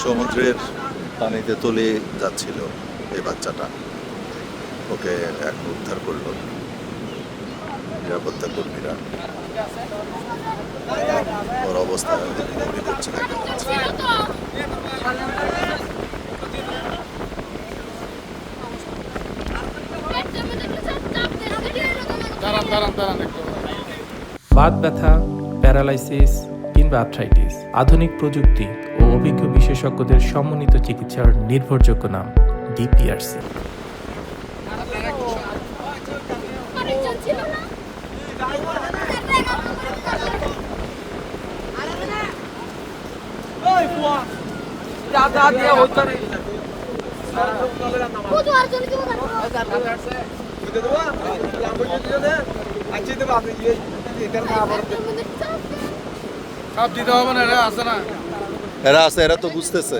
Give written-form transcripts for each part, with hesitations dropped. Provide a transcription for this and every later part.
সমুদ্রের পানিতে তলে যাচ্ছিল এই বাচ্চাটা, ওকে এখন উদ্ধার করলো নিরাপত্তা কর্মীরা। ওর অবস্থা খুবই করছে দেখা যাচ্ছে। বাত ব্যথা, প্যারালাইসিস কিংবা আর্থ্রাইটিস, আধুনিক প্রযুক্তি ও অভিজ্ঞ বিশেষজ্ঞদের সমন্বিত চিকিৎসার নির্ভরযোগ্য নাম ডিপিআরসি। সব দিতে হবে না, এরা আছে না, এরা আছে, এরা তো বুঝতেছে।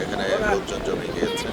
এখানে লোকজন জমে গিয়েছে।